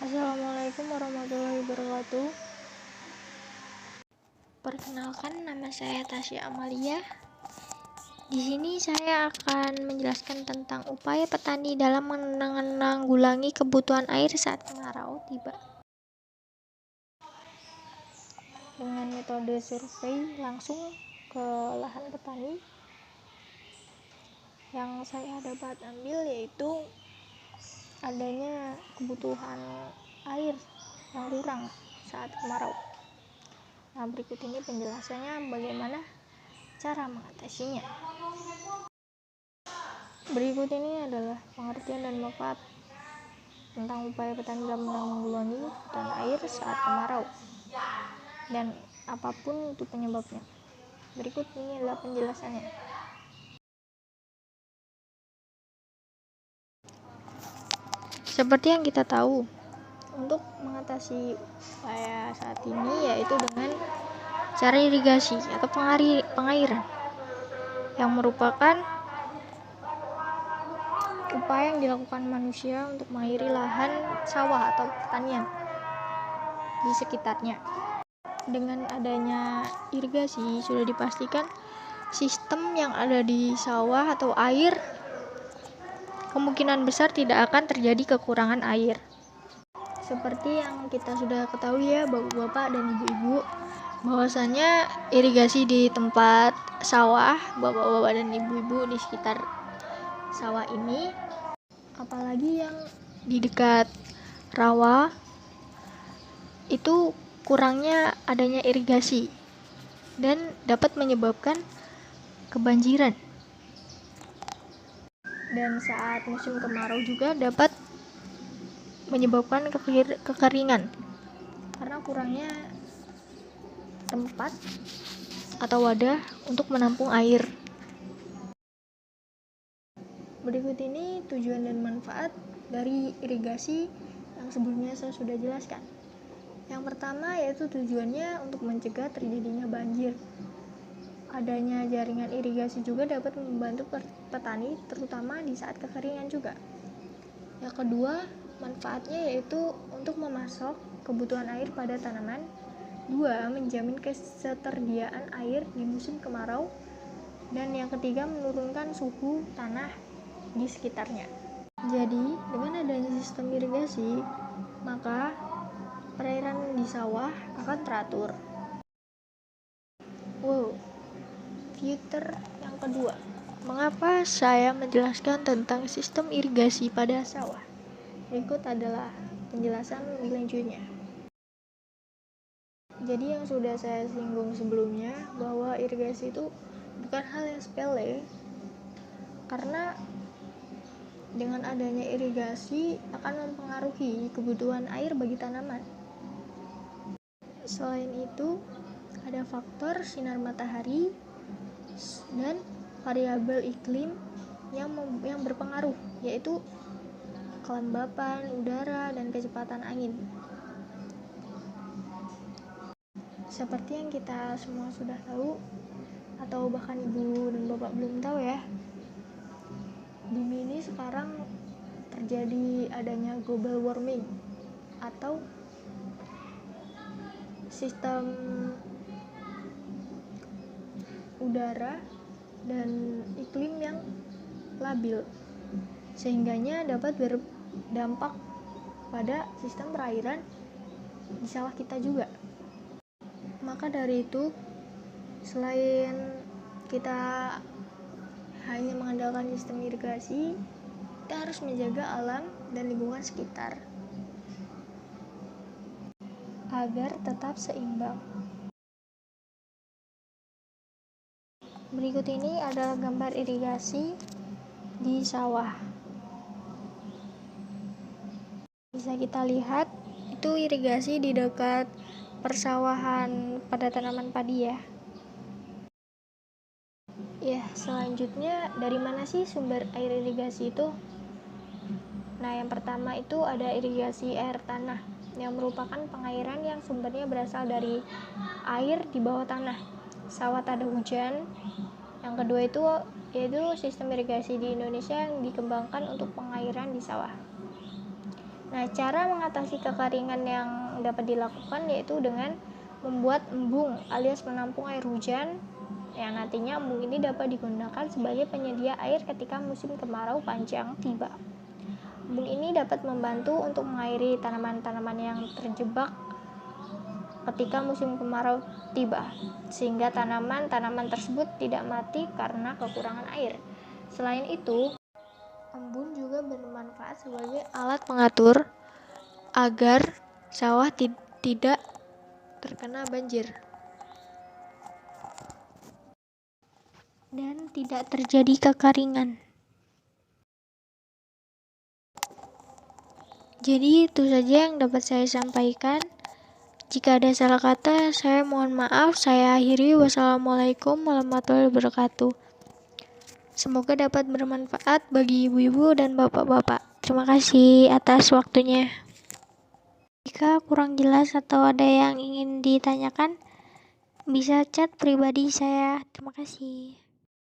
Assalamualaikum warahmatullahi wabarakatuh. Perkenalkan, nama saya Tasya Amalia. Di sini saya akan menjelaskan tentang upaya petani dalam menanggulangi kebutuhan air saat kemarau tiba. Dengan metode survei langsung ke lahan petani, yang saya dapat ambil yaitu adanya kebutuhan air yang kurang saat kemarau. Nah, berikut ini penjelasannya bagaimana cara mengatasinya. Berikut ini adalah pengertian dan manfaat tentang upaya petani dalam menanggulangi kebutuhan air saat kemarau dan apapun itu penyebabnya. Berikut ini adalah penjelasannya. Seperti yang kita tahu, untuk mengatasi upaya saat ini yaitu dengan cara irigasi atau pengairan, yang merupakan upaya yang dilakukan manusia untuk mengairi lahan sawah atau pertanian di sekitarnya. Dengan adanya irigasi, sudah dipastikan sistem yang ada di sawah atau air kemungkinan besar tidak akan terjadi kekurangan air. Seperti yang kita sudah ketahui ya, bapak-bapak dan ibu-ibu, bahwasannya irigasi di tempat sawah, bapak-bapak dan ibu-ibu di sekitar sawah ini, apalagi yang di dekat rawa, itu kurangnya adanya irigasi dan dapat menyebabkan kebanjiran. Dan saat musim kemarau juga dapat menyebabkan kekeringan karena kurangnya tempat atau wadah untuk menampung air. Berikut ini tujuan dan manfaat dari irigasi yang sebelumnya saya sudah jelaskan. Yang pertama yaitu tujuannya untuk mencegah terjadinya banjir. Adanya jaringan irigasi juga dapat membantu petani terutama di saat kekeringan juga. Yang kedua, manfaatnya yaitu untuk memasok kebutuhan air pada tanaman. Dua, menjamin ketersediaan air di musim kemarau. Dan yang ketiga, menurunkan suhu tanah di sekitarnya. Jadi, dengan adanya sistem irigasi, maka perairan di sawah akan teratur. Filter yang kedua, mengapa saya menjelaskan tentang sistem irigasi pada sawah? Berikut adalah penjelasan lebih lanjutnya. Jadi yang sudah saya singgung sebelumnya, bahwa irigasi itu bukan hal yang sepele, karena dengan adanya irigasi akan mempengaruhi kebutuhan air bagi tanaman. Selain itu, ada faktor sinar matahari dan variabel iklim yang berpengaruh, yaitu kelembapan udara dan kecepatan angin. Seperti yang kita semua sudah tahu, atau bahkan ibu dan bapak belum tahu ya, bumi ini sekarang terjadi adanya global warming atau sistem udara dan iklim yang labil, sehingganya dapat berdampak pada sistem perairan di sawah kita juga. Maka dari itu, selain kita hanya mengandalkan sistem irigasi, kita harus menjaga alam dan lingkungan sekitar agar tetap seimbang. Berikut ini adalah gambar irigasi di sawah. Bisa kita lihat, itu irigasi di dekat persawahan pada tanaman padi ya. Ya, selanjutnya dari mana sih sumber air irigasi itu? Nah, yang pertama itu ada irigasi air tanah, yang merupakan pengairan yang sumbernya berasal dari air di bawah tanah saat ada hujan. Yang kedua itu yaitu sistem irigasi di Indonesia yang dikembangkan untuk pengairan di sawah. Nah, cara mengatasi kekeringan yang dapat dilakukan yaitu dengan membuat embung alias menampung air hujan, yang nantinya embung ini dapat digunakan sebagai penyedia air ketika musim kemarau panjang tiba. Embung ini dapat membantu untuk mengairi tanaman-tanaman yang terjebak ketika musim kemarau tiba, sehingga tanaman-tanaman tersebut tidak mati karena kekurangan air. Selain itu, embun juga bermanfaat sebagai alat pengatur agar sawah tidak terkena banjir dan tidak terjadi kekeringan. Jadi itu saja yang dapat saya sampaikan. Jika ada salah kata, saya mohon maaf. Saya akhiri. Wassalamualaikum warahmatullahi wabarakatuh. Semoga dapat bermanfaat bagi ibu-ibu dan bapak-bapak. Terima kasih atas waktunya. Jika kurang jelas atau ada yang ingin ditanyakan, bisa chat pribadi saya. Terima kasih.